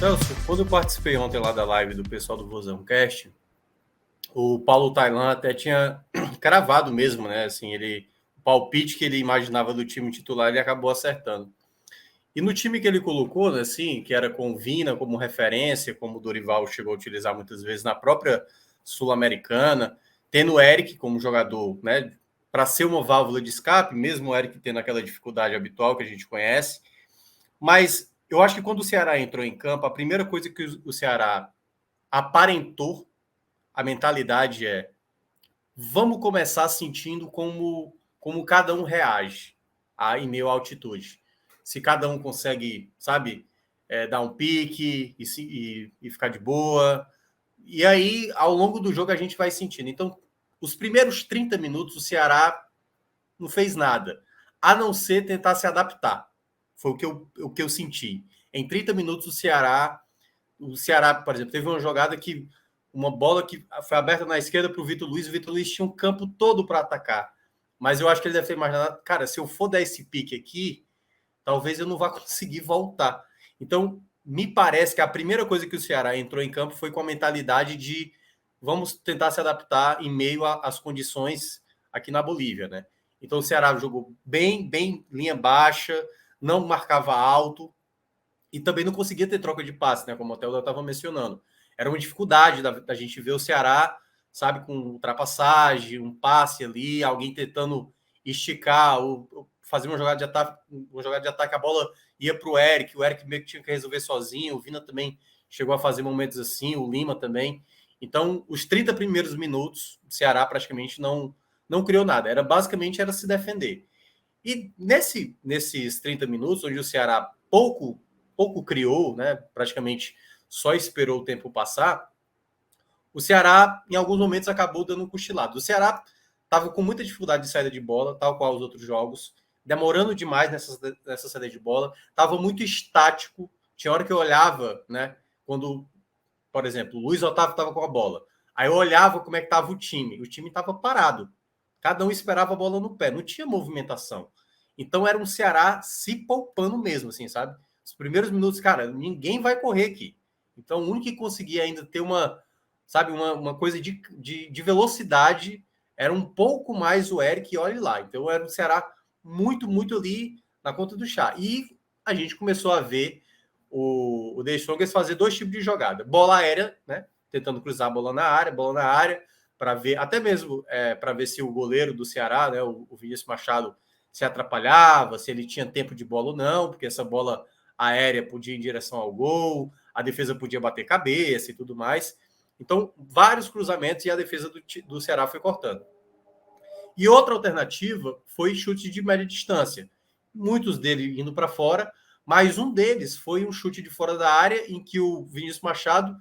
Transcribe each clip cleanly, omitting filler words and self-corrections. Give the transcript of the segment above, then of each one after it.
Celso, quando eu participei ontem lá da live do pessoal do Vozão Cast, o Paulo Tailan até tinha cravado mesmo, né? Assim, o palpite que ele imaginava do time titular, ele acabou acertando. E no time que ele colocou, né, assim, que era com o Vina como referência, como o Dorival chegou a utilizar muitas vezes na própria Sul-Americana, tendo o Eric como jogador, né, para ser uma válvula de escape, mesmo o Eric tendo aquela dificuldade habitual que a gente conhece. Mas eu acho que quando o Ceará entrou em campo, a primeira coisa que o Ceará aparentou, a mentalidade é: vamos começar sentindo como cada um reage em meio à altitude. Se cada um consegue, sabe, dar um pique e ficar de boa. E aí, ao longo do jogo, a gente vai sentindo. Então, os primeiros 30 minutos, o Ceará não fez nada, a não ser tentar se adaptar. Foi o que eu senti. Em 30 minutos, o Ceará, por exemplo, teve uma jogada que uma bola que foi aberta na esquerda para o Vitor Luiz tinha um campo todo para atacar. Mas eu acho que ele deve ter imaginado, cara, se eu for dar esse pique aqui, talvez eu não vá conseguir voltar. Então, me parece que a primeira coisa que o Ceará entrou em campo foi com a mentalidade de vamos tentar se adaptar em meio às condições aqui na Bolívia, né? Então, o Ceará jogou bem linha baixa, não marcava alto, e também não conseguia ter troca de passe, né? Como o Theo estava mencionando. Era uma dificuldade da gente ver o Ceará, sabe, com ultrapassagem, um passe ali, alguém tentando esticar, ou fazer uma jogada de ataque, a bola ia para o Eric meio que tinha que resolver sozinho, o Vina também chegou a fazer momentos assim, o Lima também. Então, os 30 primeiros minutos, o Ceará praticamente não criou nada. Basicamente era se defender. E nesses 30 minutos, onde o Ceará pouco criou, né? Praticamente só esperou o tempo passar. O Ceará, em alguns momentos, acabou dando um cochilado. O Ceará estava com muita dificuldade de saída de bola, tal qual os outros jogos, demorando demais nessa saída de bola, estava muito estático. Tinha hora que eu olhava, né? Quando, por exemplo, o Luiz Otávio estava com a bola. Aí eu olhava como é que estava o time. O time estava parado. Cada um esperava a bola no pé. Não tinha movimentação. Então era um Ceará se poupando mesmo, assim, sabe? Os primeiros minutos, cara, ninguém vai correr aqui. Então o único que conseguia ainda ter sabe, uma coisa de velocidade era um pouco mais o Eric, e olhe lá. Então era um Ceará muito ali na conta do chá. E a gente começou a ver o The Strongest fazer dois tipos de jogada. Bola aérea, né? Tentando cruzar a bola na área, para ver, até mesmo para ver se o goleiro do Ceará, né, o Vinícius Machado, se atrapalhava, se ele tinha tempo de bola ou não, porque essa bola aérea podia ir em direção ao gol, a defesa podia bater cabeça e tudo mais. Então, vários cruzamentos e a defesa do Ceará foi cortando. E outra alternativa foi chute de média distância. Muitos deles indo para fora, mas um deles foi um chute de fora da área em que o Vinícius Machado,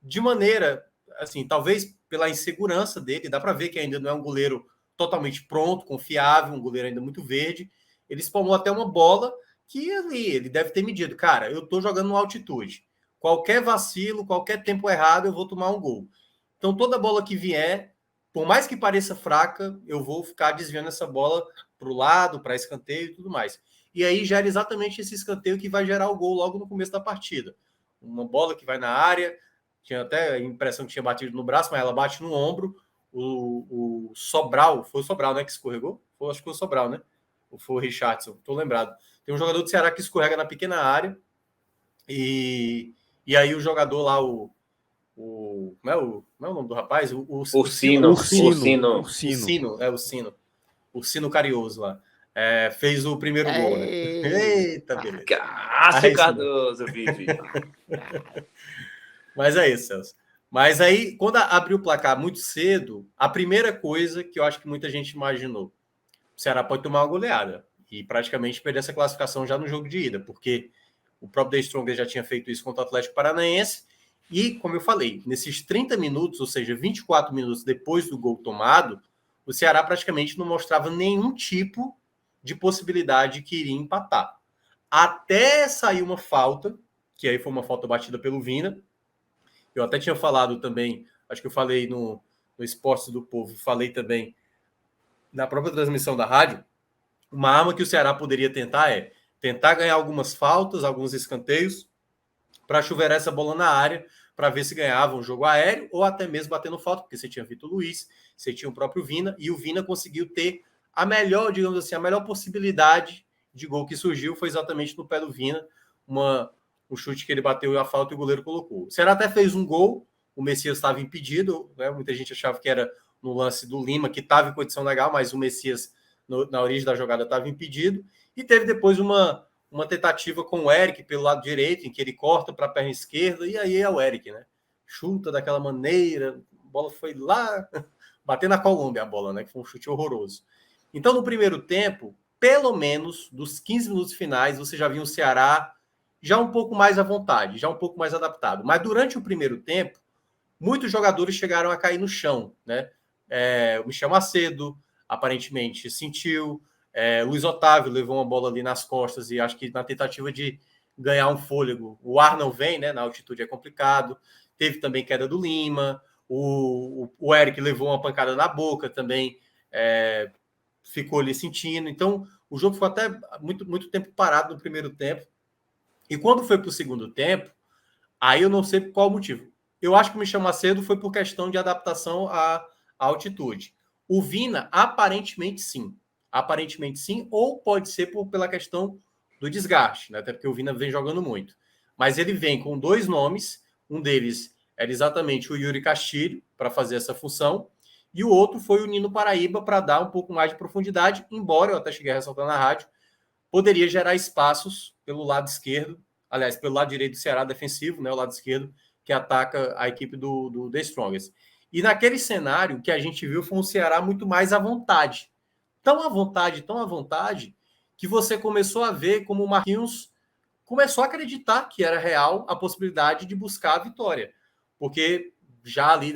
de maneira, assim, talvez pela insegurança dele, dá para ver que ainda não é um goleiro totalmente pronto, confiável, um goleiro ainda muito verde, ele espalmou até uma bola que ali ele deve ter medido. Cara, eu estou jogando em altitude. Qualquer vacilo, qualquer tempo errado, eu vou tomar um gol. Então, toda bola que vier, por mais que pareça fraca, eu vou ficar desviando essa bola para o lado, para escanteio e tudo mais. E aí gera exatamente esse escanteio que vai gerar o gol logo no começo da partida. Uma bola que vai na área, tinha até a impressão que tinha batido no braço, mas ela bate no ombro. O Sobral, foi o Sobral, né, que escorregou? Acho que foi o Sobral, né? Ou foi o Richardson, estou lembrado. Tem um jogador do Ceará que escorrega na pequena área e aí o jogador lá, como é o nome do rapaz? O Sino. O Sino Carioso lá. Fez o primeiro gol, né? Eita, beleza. Cássio Cardoso, Vivi. Mas é isso, Celso. Mas aí, quando abriu o placar muito cedo, a primeira coisa que eu acho que muita gente imaginou, o Ceará pode tomar uma goleada e praticamente perder essa classificação já no jogo de ida, porque o próprio The Strongest já tinha feito isso contra o Atlético Paranaense e, como eu falei, nesses 30 minutos, ou seja, 24 minutos depois do gol tomado, o Ceará praticamente não mostrava nenhum tipo de possibilidade que iria empatar. Até sair uma falta, que aí foi uma falta batida pelo Vina. Eu até tinha falado também, acho que eu falei no Esportes do Povo, falei também na própria transmissão da rádio, uma arma que o Ceará poderia tentar é tentar ganhar algumas faltas, alguns escanteios, para chuveirar essa bola na área, para ver se ganhava um jogo aéreo ou até mesmo batendo falta, porque você tinha Vitor Luiz, você tinha o próprio Vina, e o Vina conseguiu ter a melhor, digamos assim, a melhor possibilidade de gol que surgiu foi exatamente no pé do Vina, um chute que ele bateu e a falta e o goleiro colocou. O Ceará até fez um gol, o Messias estava impedido, né? Muita gente achava que era no lance do Lima, que estava em condição legal, mas o Messias, na origem da jogada, estava impedido, e teve depois uma tentativa com o Eric pelo lado direito, em que ele corta para a perna esquerda, e aí é o Eric, né? Chuta daquela maneira, a bola foi lá, bater na Colômbia a bola, né? Que foi um chute horroroso. Então, no primeiro tempo, pelo menos dos 15 minutos finais, você já viu o Ceará já um pouco mais à vontade, já um pouco mais adaptado. Mas durante o primeiro tempo, muitos jogadores chegaram a cair no chão, né? O Michel Macedo, aparentemente, sentiu. Luiz Otávio levou uma bola ali nas costas e acho que na tentativa de ganhar um fôlego, o ar não vem, né? Na altitude é complicado. Teve também queda do Lima. O Eric levou uma pancada na boca também, ficou ali sentindo. Então, o jogo ficou até muito tempo parado no primeiro tempo. E quando foi para o segundo tempo, aí eu não sei por qual motivo. Eu acho que o Michel Macedo foi por questão de adaptação à altitude. O Vina, aparentemente sim. Aparentemente sim, ou pode ser pela questão do desgaste, né? Até porque o Vina vem jogando muito. Mas ele vem com dois nomes, um deles era exatamente o Yuri Castilho, para fazer essa função, e o outro foi o Nino Paraíba, para dar um pouco mais de profundidade, embora, eu até cheguei a ressaltar na rádio, poderia gerar espaços pelo lado esquerdo, aliás, pelo lado direito do Ceará defensivo, né, o lado esquerdo, que ataca a equipe do The Strongest. E naquele cenário, o que a gente viu foi um Ceará muito mais à vontade. Tão à vontade, que você começou a ver como o Marquinhos começou a acreditar que era real a possibilidade de buscar a vitória. Porque já ali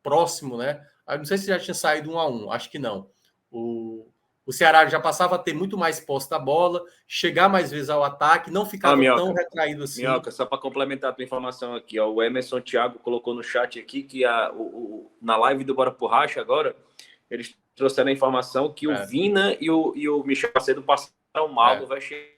próximo, né? Eu não sei se já tinha saído 1-1, acho que não. O Ceará já passava a ter muito mais posse da bola, chegar mais vezes ao ataque, não ficava tão retraído assim. Minhoca, só para complementar a tua informação aqui, ó, o Emerson Thiago colocou no chat aqui que na live do Bora por Racha agora, eles trouxeram a informação que o Vina e o Michel Macedo passaram mal no vestiário.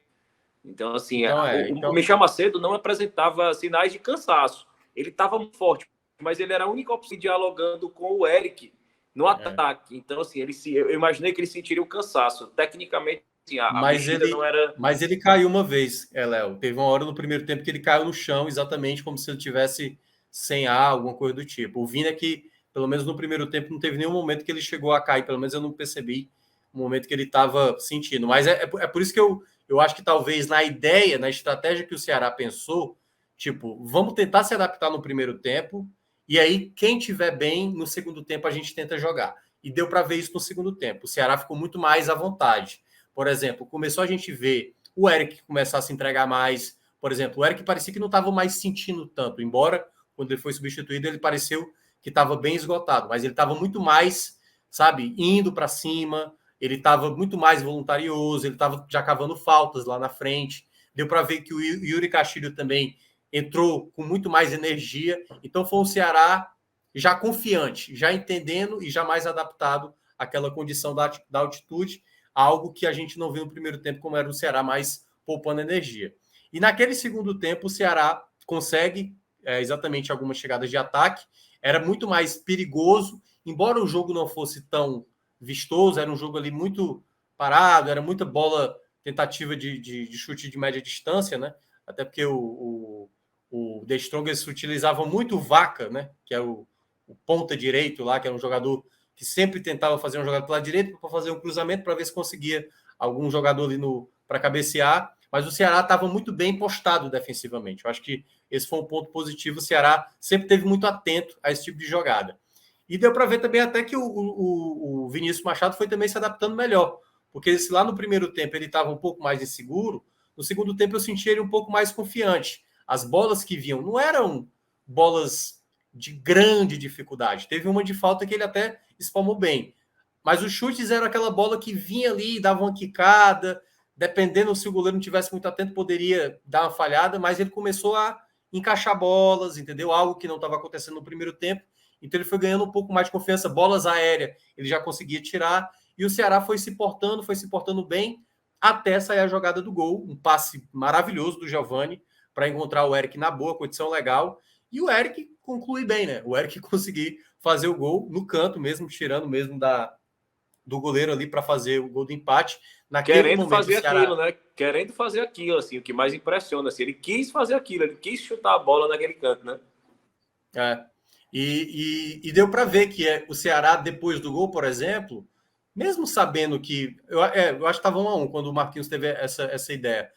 Então, assim, o Michel Macedo não apresentava sinais de cansaço. Ele estava muito forte, mas ele era a única opção dialogando com o Eric no ataque. Então, assim, eu imaginei que ele sentiria o cansaço. Tecnicamente, assim, a mexida não era... Mas ele caiu uma vez, Léo. Teve uma hora no primeiro tempo que ele caiu no chão, exatamente como se ele tivesse sem ar, alguma coisa do tipo. O Vina que, pelo menos no primeiro tempo, não teve nenhum momento que ele chegou a cair. Pelo menos eu não percebi o momento que ele estava sentindo. Mas é por isso que eu acho que talvez na ideia, na estratégia que o Ceará pensou, tipo, vamos tentar se adaptar no primeiro tempo, e aí quem tiver bem, no segundo tempo a gente tenta jogar. E deu para ver isso no segundo tempo. O Ceará ficou muito mais à vontade. Por exemplo, começou a gente ver o Eric começar a se entregar mais. Por exemplo, o Eric parecia que não estava mais sentindo tanto, embora quando ele foi substituído ele pareceu que estava bem esgotado, mas ele estava muito mais, sabe, indo para cima, ele estava muito mais voluntarioso, ele estava já cavando faltas lá na frente. Deu para ver que o Yuri Castilho também entrou com muito mais energia. Então foi um Ceará já confiante, já entendendo e já mais adaptado àquela condição da altitude, algo que a gente não viu no primeiro tempo, como era o Ceará mais poupando energia. E naquele segundo tempo, o Ceará consegue exatamente algumas chegadas de ataque, era muito mais perigoso, embora o jogo não fosse tão vistoso, era um jogo ali muito parado, era muita bola, tentativa de chute de média distância, né? Até porque o The Strongest utilizava muito o Vaca, né? Que é o ponta direito lá, que era um jogador que sempre tentava fazer um jogador pela direita para fazer um cruzamento para ver se conseguia algum jogador ali para cabecear. Mas o Ceará estava muito bem postado defensivamente. Eu acho que esse foi um ponto positivo. O Ceará sempre esteve muito atento a esse tipo de jogada. E deu para ver também até que o Vinícius Machado foi também se adaptando melhor. Porque se lá no primeiro tempo ele estava um pouco mais inseguro, no segundo tempo eu senti ele um pouco mais confiante. As bolas que vinham não eram bolas de grande dificuldade. Teve uma de falta que ele até espalmou bem. Mas os chutes eram aquela bola que vinha ali, dava uma quicada, dependendo se o goleiro não tivesse muito atento, poderia dar uma falhada, mas ele começou a encaixar bolas, entendeu? Algo que não estava acontecendo no primeiro tempo. Então ele foi ganhando um pouco mais de confiança. Bolas aéreas ele já conseguia tirar. E o Ceará foi se portando bem, até sair a jogada do gol. Um passe maravilhoso do Giovani para encontrar o Eric na boa, condição legal, e o Eric conclui bem, né? O Eric conseguir fazer o gol no canto mesmo, tirando mesmo do goleiro ali para fazer o gol do empate. Naquele Querendo momento, fazer o Ceará... aquilo, né? Querendo fazer aquilo, assim, o que mais impressiona, assim, ele quis fazer aquilo, ele quis chutar a bola naquele canto, né? E deu para ver que o Ceará, depois do gol, por exemplo, mesmo sabendo que... Eu acho que estava 1-1 quando o Marquinhos teve essa ideia.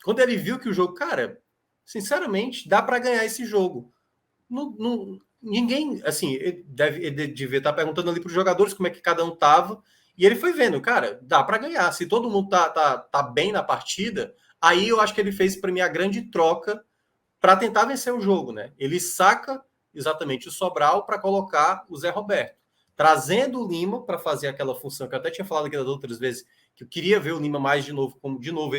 Quando ele viu que o jogo... Cara, sinceramente, dá para ganhar esse jogo. Ninguém... Assim, ele devia estar perguntando ali para os jogadores como é que cada um estava. E ele foi vendo, cara, dá para ganhar. Se todo mundo tá bem na partida, aí eu acho que ele fez, para mim, a grande troca para tentar vencer o jogo, né? Ele saca exatamente o Sobral para colocar o Zé Roberto, trazendo o Lima para fazer aquela função que eu até tinha falado aqui das outras vezes, que eu queria ver o Lima mais de novo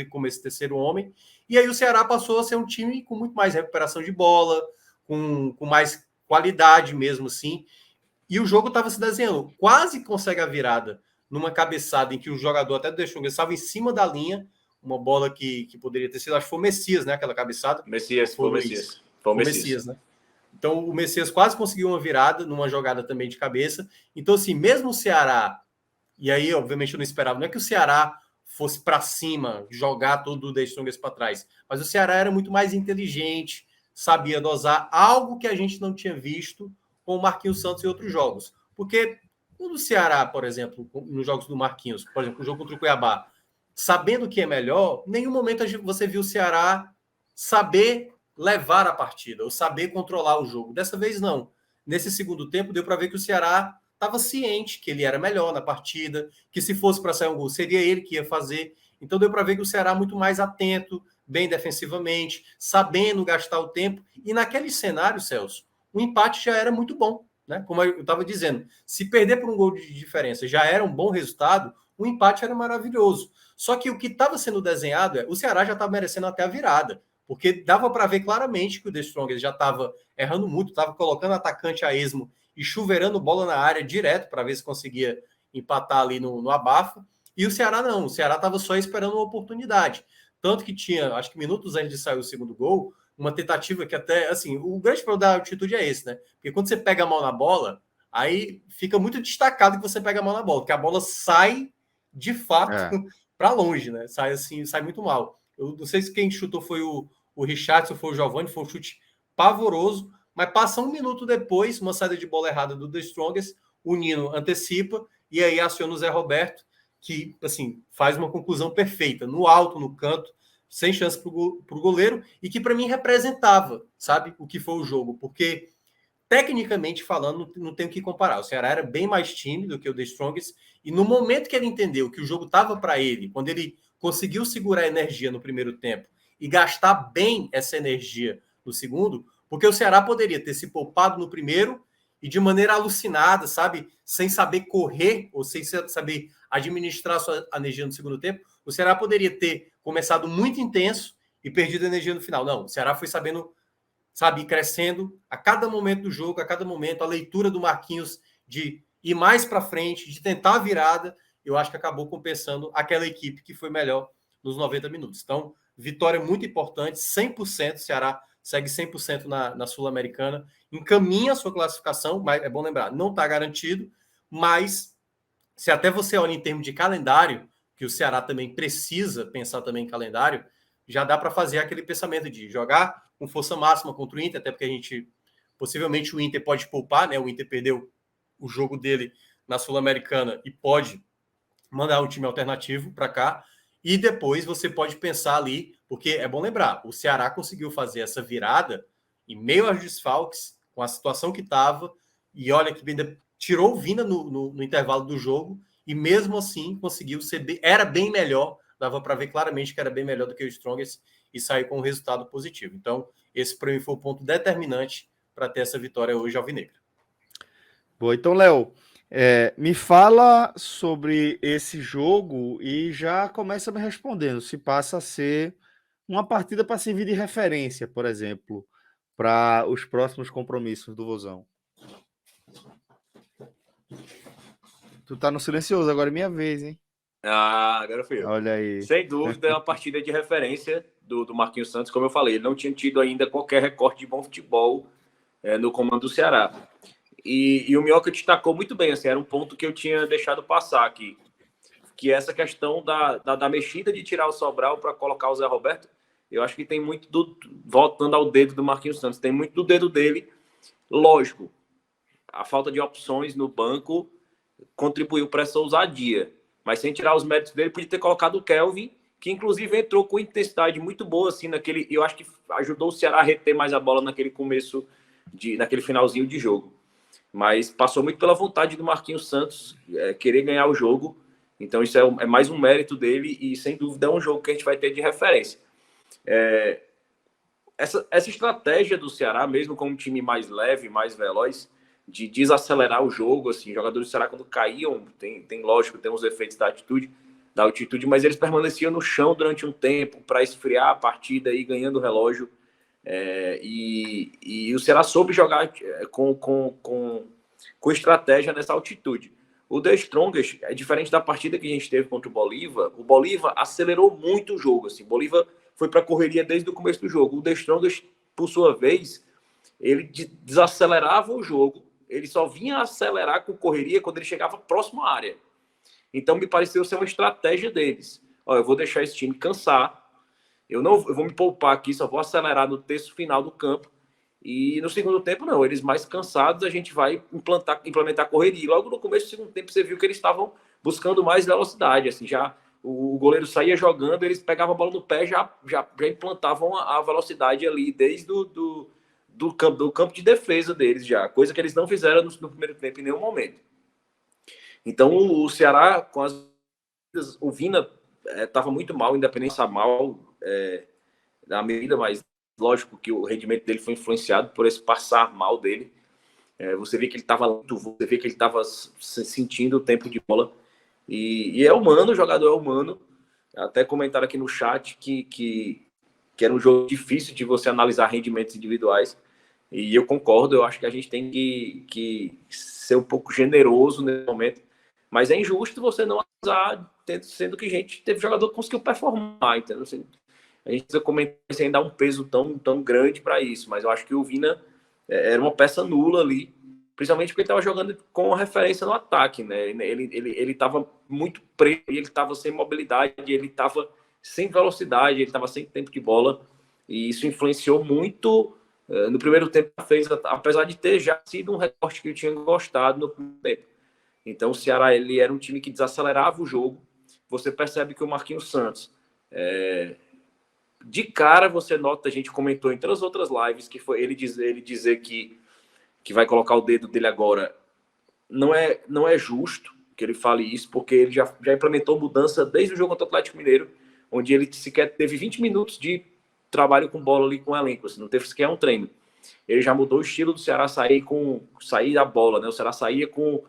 como esse terceiro homem. E aí o Ceará passou a ser um time com muito mais recuperação de bola, com mais qualidade mesmo assim. E o jogo estava se desenhando. Quase consegue a virada numa cabeçada em que o jogador até deixou que estava em cima da linha, uma bola que poderia ter sido, acho que foi o Messias, né? Aquela cabeçada. Messias, foi o Messias. Foi o Messias, né? Então o Messias quase conseguiu uma virada numa jogada também de cabeça. Então, assim, mesmo o Ceará, e aí, obviamente, eu não esperava, não é que o Ceará fosse para cima, jogar todo o The Strongest para trás, mas o Ceará era muito mais inteligente, sabia dosar algo que a gente não tinha visto com o Marquinhos Santos e outros jogos. Porque quando o Ceará, por exemplo, nos jogos do Marquinhos, por exemplo, o jogo contra o Cuiabá, sabendo que é melhor, em nenhum momento você viu o Ceará saber levar a partida, ou saber controlar o jogo. Dessa vez, não. Nesse segundo tempo, deu para ver que o Ceará estava ciente que ele era melhor na partida, que se fosse para sair um gol, seria ele que ia fazer. Então, deu para ver que o Ceará muito mais atento, bem defensivamente, sabendo gastar o tempo. E naquele cenário, Celso, o empate já era muito bom. Né? Como eu estava dizendo, se perder por um gol de diferença já era um bom resultado, o empate era maravilhoso. Só que o que estava sendo desenhado o Ceará já estava merecendo até a virada, porque dava para ver claramente que o The Strongest já estava errando muito, estava colocando atacante a esmo e chuveirando bola na área direto para ver se conseguia empatar ali no abafa. E o Ceará não, o Ceará estava só esperando uma oportunidade. Tanto que tinha, acho que minutos antes de sair o segundo gol, uma tentativa que até, assim, o grande problema da altitude é esse, né? Porque quando você pega a mão na bola, aí fica muito destacado que você pega a mão na bola, porque a bola sai de fato para longe, né? Sai assim, sai muito mal. Eu não sei se quem chutou foi o Richardson, foi o Giovani, foi um chute pavoroso, mas passa um minuto depois, uma saída de bola errada do The Strongest, o Nino antecipa e aí aciona o Zé Roberto, que assim faz uma conclusão perfeita, no alto, no canto, sem chance para o goleiro, e que para mim representava, sabe, o que foi o jogo, porque tecnicamente falando, não tem o que comparar. O Ceará era bem mais time do que o The Strongest, e no momento que ele entendeu que o jogo estava para ele, quando ele conseguiu segurar a energia no primeiro tempo e gastar bem essa energia no segundo, porque o Ceará poderia ter se poupado no primeiro e de maneira alucinada, sabe, sem saber correr ou sem saber administrar sua energia no segundo tempo, o Ceará poderia ter começado muito intenso e perdido a energia no final. Não, o Ceará foi sabendo, sabe, crescendo a cada momento do jogo, a cada momento, a leitura do Marquinhos de ir mais para frente, de tentar a virada, eu acho que acabou compensando aquela equipe que foi melhor nos 90 minutos. Então, vitória muito importante, 100%, o Ceará segue 100% na Sul-Americana, encaminha a sua classificação, mas é bom lembrar, não está garantido, mas se até você olha em termos de calendário, que o Ceará também precisa pensar também em calendário, já dá para fazer aquele pensamento de jogar com força máxima contra o Inter, até porque a gente, possivelmente o Inter pode poupar, né? O Inter perdeu o jogo dele na Sul-Americana e pode mandar um time alternativo para cá. E depois você pode pensar ali, porque é bom lembrar, o Ceará conseguiu fazer essa virada em meio aos desfalques, com a situação que estava, e olha que ainda tirou o Vina no intervalo do jogo, e mesmo assim conseguiu ser era bem melhor, dava para ver claramente que era bem melhor do que o Strongest, e saiu com um resultado positivo. Então, esse para mim foi o ponto determinante para ter essa vitória hoje alvinegra. Boa, então, Léo, me fala sobre esse jogo e já começa me respondendo se passa a ser uma partida para servir de referência, por exemplo, para os próximos compromissos do Vozão. Tu tá no silencioso, agora é minha vez, hein? Ah, agora fui eu. Olha aí. Sem dúvida, é uma partida de referência do Marquinhos Santos, como eu falei, ele não tinha tido ainda qualquer recorte de bom futebol no comando do Ceará. E o Minhoca destacou muito bem, assim, era um ponto que eu tinha deixado passar aqui, que é essa questão da mexida de tirar o Sobral para colocar o Zé Roberto. Eu acho que tem muito voltando ao dedo do Marquinhos Santos, tem muito do dedo dele. Lógico, a falta de opções no banco contribuiu para essa ousadia, mas sem tirar os méritos dele, podia ter colocado o Kelvin, que inclusive entrou com intensidade muito boa, assim, eu acho que ajudou o Ceará a reter mais a bola naquele começo, naquele finalzinho de jogo. Mas passou muito pela vontade do Marquinhos Santos querer ganhar o jogo. Então isso é mais um mérito dele e, sem dúvida, é um jogo que a gente vai ter de referência. Essa estratégia do Ceará, mesmo com um time mais leve, mais veloz, de desacelerar o jogo, assim, jogadores do Ceará quando caíam, lógico, tem os efeitos da altitude, mas eles permaneciam no chão durante um tempo para esfriar a partida e ir ganhando o relógio. E o Ceará soube jogar com estratégia nessa altitude. O The Strongest é diferente da partida que a gente teve contra o Bolívar. O Bolívar acelerou muito o jogo. Assim. O Bolívar foi para a correria desde o começo do jogo. O The Strongest, por sua vez, ele desacelerava o jogo. Ele só vinha acelerar com correria quando ele chegava próximo à área. Então, me pareceu ser uma estratégia deles. Eu vou deixar esse time cansar. Eu vou me poupar aqui, só vou acelerar no terço final do campo. E no segundo tempo, não. Eles mais cansados, a gente vai implementar a correria. E logo no começo do segundo tempo, você viu que eles estavam buscando mais velocidade. Assim, já o goleiro saía jogando, eles pegavam a bola no pé, já implantavam a velocidade ali, desde do campo de defesa deles, já. Coisa que eles não fizeram no primeiro tempo em nenhum momento. Então, o Ceará, o Vina estava muito mal, Independência mal, na medida, mas lógico que o rendimento dele foi influenciado por esse passar mal dele. Você vê que ele estava lento, você vê que ele estava sentindo o tempo de bola. E é humano, o jogador é humano. Até comentaram aqui no chat que era um jogo difícil de você analisar rendimentos individuais. E eu concordo, eu acho que a gente tem que ser um pouco generoso nesse momento. Mas é injusto você não analisar, sendo que a gente teve jogador que conseguiu performar, entendeu? A gente precisa comentar sem dar um peso tão grande para isso, mas eu acho que o Vina era uma peça nula ali, principalmente porque ele estava jogando com referência no ataque, né? Ele estava muito preso, ele estava sem mobilidade, ele estava sem velocidade, ele estava sem tempo de bola, e isso influenciou muito no primeiro tempo, apesar de ter já sido um recorte que eu tinha gostado no primeiro tempo. Então o Ceará ele era um time que desacelerava o jogo. Você percebe que o Marquinhos Santos de cara você nota, a gente comentou entre as outras lives, que foi ele dizer que vai colocar o dedo dele agora. Não é justo que ele fale isso, porque ele já implementou mudança desde o jogo contra o Atlético Mineiro, onde ele sequer teve 20 minutos de trabalho com bola ali com o elenco, assim, não teve sequer um treino. Ele já mudou o estilo do Ceará sair da bola, né? O Ceará saía com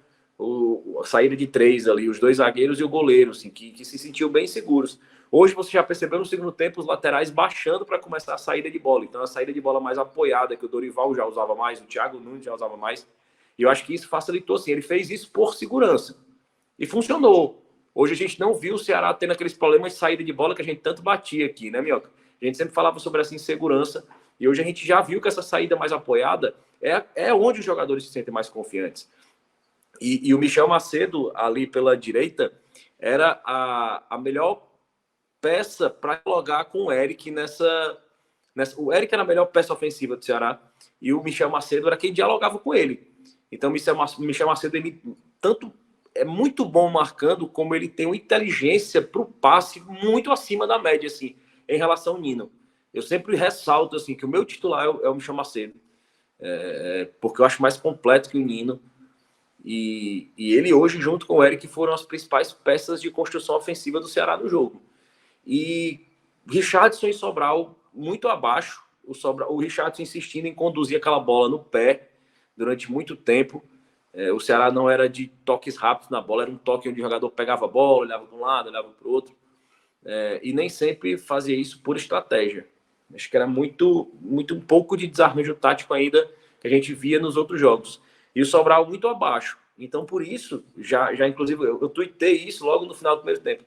a saída de 3 ali, os 2 zagueiros e o goleiro, assim, que se sentiu bem seguros. Hoje você já percebeu no segundo tempo os laterais baixando para começar a saída de bola. Então a saída de bola mais apoiada, que o Dorival já usava mais, o Thiago Nunes já usava mais. E eu acho que isso facilitou, assim. Ele fez isso por segurança. E funcionou. Hoje a gente não viu o Ceará tendo aqueles problemas de saída de bola que a gente tanto batia aqui, né, Minhoca? A gente sempre falava sobre essa insegurança. E hoje a gente já viu que essa saída mais apoiada é onde os jogadores se sentem mais confiantes. E o Michel Macedo, ali pela direita, era a melhor peça para dialogar com o Eric nessa. O Eric era a melhor peça ofensiva do Ceará e o Michel Macedo era quem dialogava com ele. Então, o Michel Macedo, ele tanto é muito bom marcando, como ele tem uma inteligência para o passe muito acima da média, assim, em relação ao Nino. Eu sempre ressalto assim, que o meu titular é o Michel Macedo, porque eu acho mais completo que o Nino. E ele hoje, junto com o Eric, foram as principais peças de construção ofensiva do Ceará no jogo. E Richardson e Sobral muito abaixo. O Richardson insistindo em conduzir aquela bola no pé durante muito tempo. O Ceará não era de toques rápidos na bola, era um toque onde o jogador pegava a bola, olhava para um lado, olhava para o outro. E nem sempre fazia isso por estratégia. Acho que era muito um pouco de desarranjo tático ainda que a gente via nos outros jogos. E o Sobral muito abaixo. Então, por isso, já inclusive, eu tuitei isso logo no final do primeiro tempo.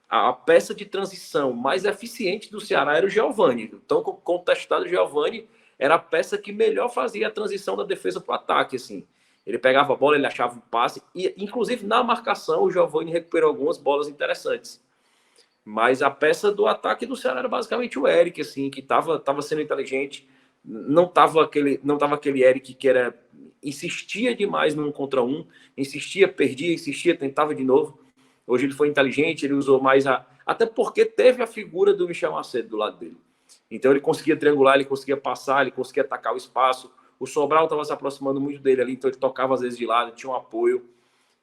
a peça de transição mais eficiente do Ceará era o Giovani. Então, contestado o Giovani, era a peça que melhor fazia a transição da defesa para o ataque, assim. Ele pegava a bola, ele achava um passe, e inclusive na marcação o Giovani recuperou algumas bolas interessantes. Mas a peça do ataque do Ceará era basicamente o Eric, assim, que estava sendo inteligente. Não estava aquele Eric que insistia demais no 1 contra 1, insistia, perdia, insistia, tentava de novo. Hoje ele foi inteligente, ele usou mais até porque teve a figura do Michel Macedo do lado dele. Então ele conseguia triangular, ele conseguia passar, ele conseguia atacar o espaço. O Sobral estava se aproximando muito dele ali, então ele tocava às vezes de lado, tinha um apoio.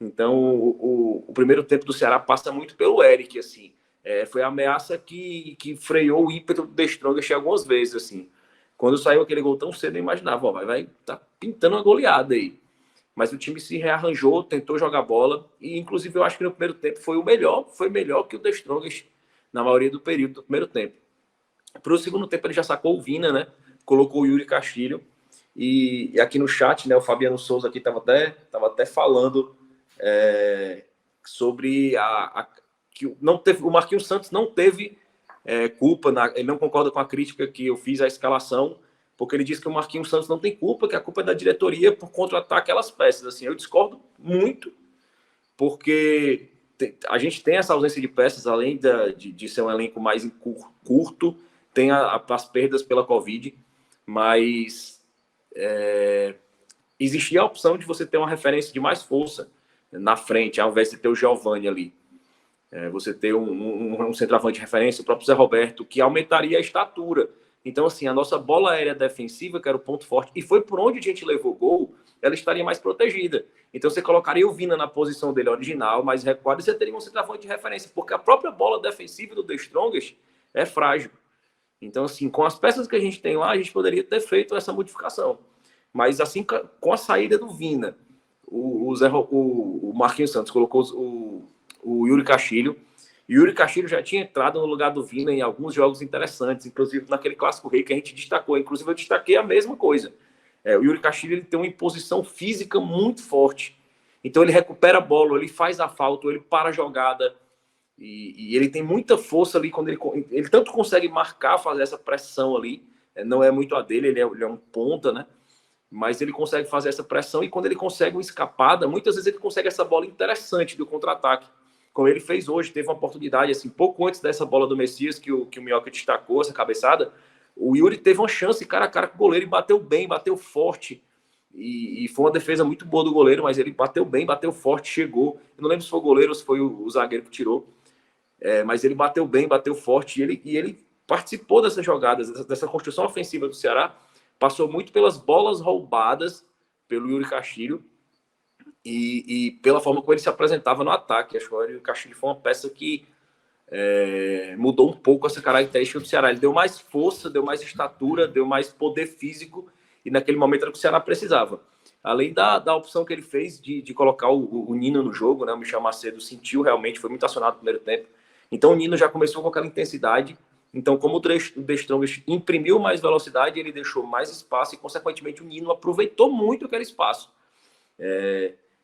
Então o primeiro tempo do Ceará passa muito pelo Eric, assim. Foi a ameaça que freou o ímpeto do The Strongest algumas vezes, assim. Quando saiu aquele gol tão cedo, eu imaginava, vai tá pintando uma goleada aí. Mas o time se rearranjou, tentou jogar bola, e inclusive eu acho que no primeiro tempo foi melhor que o The Strongest na maioria do período do primeiro tempo. Para o segundo tempo ele já sacou o Vina, né? Colocou o Yuri Castilho, e aqui no chat, né, o Fabiano Souza aqui tava até falando sobre que não teve, o Marquinhos Santos não teve culpa, ele não concorda com a crítica que eu fiz à escalação, porque ele diz que o Marquinhos Santos não tem culpa, que a culpa é da diretoria por contratar aquelas peças. Assim, eu discordo muito, porque a gente tem essa ausência de peças, além de ser um elenco mais curto, tem as perdas pela Covid, mas existia a opção de você ter uma referência de mais força na frente, ao invés de ter o Giovani ali. Você ter um centroavante de referência, o próprio Zé Roberto, que aumentaria a estatura. Então, assim, a nossa bola aérea defensiva, que era o ponto forte, e foi por onde a gente levou gol, ela estaria mais protegida. Então, você colocaria o Vina na posição dele original, mais recuado, e você teria um centroavante de referência, porque a própria bola defensiva do The Strongest é frágil. Então, assim, com as peças que a gente tem lá, a gente poderia ter feito essa modificação. Mas, assim, com a saída do Vina, o Marquinhos Santos colocou o Yuri Castilho. Yuri Castilho já tinha entrado no lugar do Vina em alguns jogos interessantes, inclusive naquele Clássico Rei que a gente destacou. Inclusive, eu destaquei a mesma coisa. O Yuri Castilho ele tem uma imposição física muito forte. Então, ele recupera a bola, ele faz a falta, ele para a jogada. E ele tem muita força ali quando ele tanto consegue marcar, fazer essa pressão ali. Não é muito a dele, ele é um ponta, né? Mas ele consegue fazer essa pressão e quando ele consegue uma escapada, muitas vezes ele consegue essa bola interessante do contra-ataque. Como ele fez hoje, teve uma oportunidade, assim, pouco antes dessa bola do Messias, que o Minhoca destacou, essa cabeçada, o Yuri teve uma chance cara a cara com o goleiro e bateu bem, bateu forte. E foi uma defesa muito boa do goleiro, mas ele bateu bem, bateu forte, chegou. Eu não lembro se foi o goleiro ou se foi o zagueiro que tirou. Mas ele bateu bem, bateu forte, e ele participou dessas jogadas, dessa construção ofensiva do Ceará, passou muito pelas bolas roubadas pelo Yuri Castilho, e pela forma como ele se apresentava no ataque. Acho que o Yuri Castilho foi uma peça que mudou um pouco essa característica do Ceará. Ele deu mais força, deu mais estatura, deu mais poder físico, e naquele momento era o que o Ceará precisava. Além da opção que ele fez de colocar o Nino no jogo, né? O Michel Macedo sentiu realmente, foi muito acionado no primeiro tempo. Então o Nino já começou com aquela intensidade. Então, como o The Strongest imprimiu mais velocidade, ele deixou mais espaço e, consequentemente, o Nino aproveitou muito aquele espaço.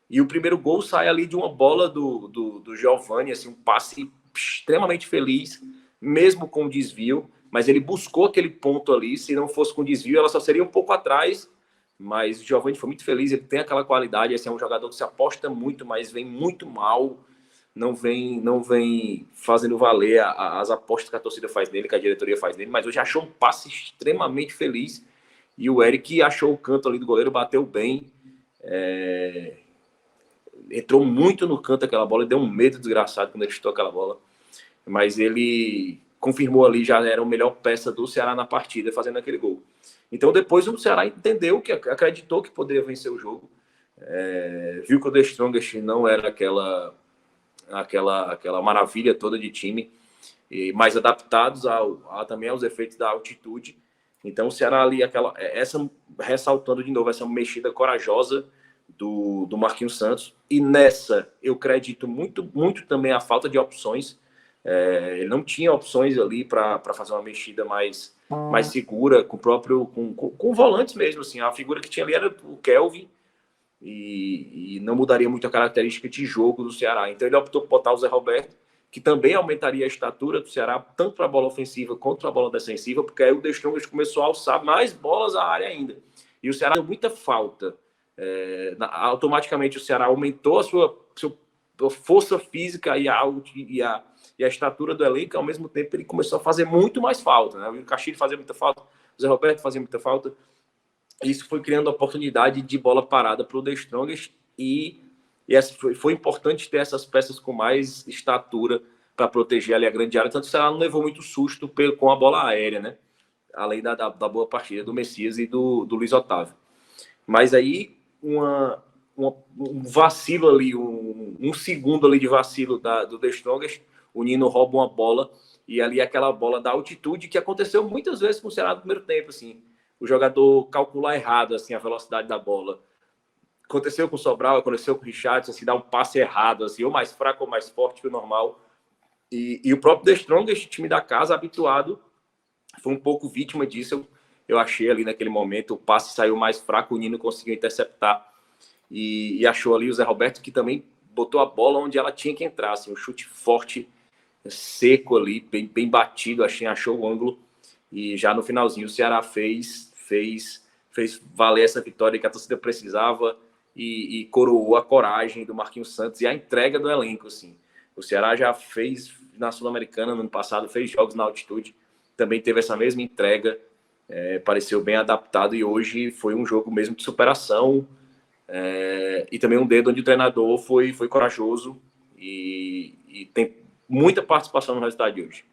E o primeiro gol sai ali de uma bola do Giovani, assim, um passe extremamente feliz, mesmo com desvio, mas ele buscou aquele ponto ali. Se não fosse com desvio, ela só seria um pouco atrás, mas o Giovani foi muito feliz, ele tem aquela qualidade, assim, é um jogador que se aposta muito, mas vem muito mal, não vem fazendo valer as apostas que a torcida faz nele, que a diretoria faz nele, mas hoje achou um passe extremamente feliz, e o Eric achou o canto ali do goleiro, bateu bem, entrou muito no canto aquela bola, deu um medo desgraçado quando ele chutou aquela bola, mas ele confirmou ali, já era a melhor peça do Ceará na partida, fazendo aquele gol. Então depois o Ceará entendeu, que acreditou que poderia vencer o jogo, viu que o The Strongest não era aquela maravilha toda de time, e mais adaptados também aos efeitos da altitude. Então o Ceará ali, ressaltando de novo essa mexida corajosa do Marquinhos Santos, e nessa eu acredito muito, muito também a falta de opções. Ele não tinha opções ali para fazer uma mexida mais segura, com volantes mesmo, assim. A figura que tinha ali era o Kelvin, e não mudaria muito a característica de jogo do Ceará. Então ele optou por botar o Zé Roberto, que também aumentaria a estatura do Ceará, tanto para a bola ofensiva quanto para a bola defensiva, porque aí o The Strongest começou a alçar mais bolas à área ainda. E o Ceará deu muita falta. Automaticamente o Ceará aumentou a sua força física e a estatura do elenco, ao mesmo tempo ele começou a fazer muito mais falta, né? O Castilho fazia muita falta, o Zé Roberto fazia muita falta. Isso foi criando oportunidade de bola parada para o The Strongest e essa foi importante ter essas peças com mais estatura para proteger ali a grande área, tanto que o Ceará não levou muito susto com a bola aérea, né? Além da boa partida do Messias e do Luiz Otávio. Mas aí um vacilo ali, um segundo ali de vacilo do The Strongest, o Nino rouba uma bola e ali aquela bola da altitude que aconteceu muitas vezes com o Ceará no primeiro tempo, assim, o jogador calcular errado assim, a velocidade da bola. Aconteceu com o Sobral, aconteceu com o Richardson, assim, dar um passe errado, assim, ou mais fraco ou mais forte que o normal. E o próprio The Strongest, time da casa, habituado, foi um pouco vítima disso. Eu achei ali naquele momento, o passe saiu mais fraco, o Nino conseguiu interceptar e achou ali o Zé Roberto, que também botou a bola onde ela tinha que entrar, assim, um chute forte, seco ali, bem batido, achou o ângulo. E já no finalzinho o Ceará fez valer essa vitória que a torcida precisava e coroou a coragem do Marquinhos Santos e a entrega do elenco, assim. O Ceará já fez na Sul-Americana no ano passado, fez jogos na altitude, também teve essa mesma entrega, pareceu bem adaptado e hoje foi um jogo mesmo de superação e também um dedo onde o treinador foi corajoso e tem muita participação no resultado de hoje.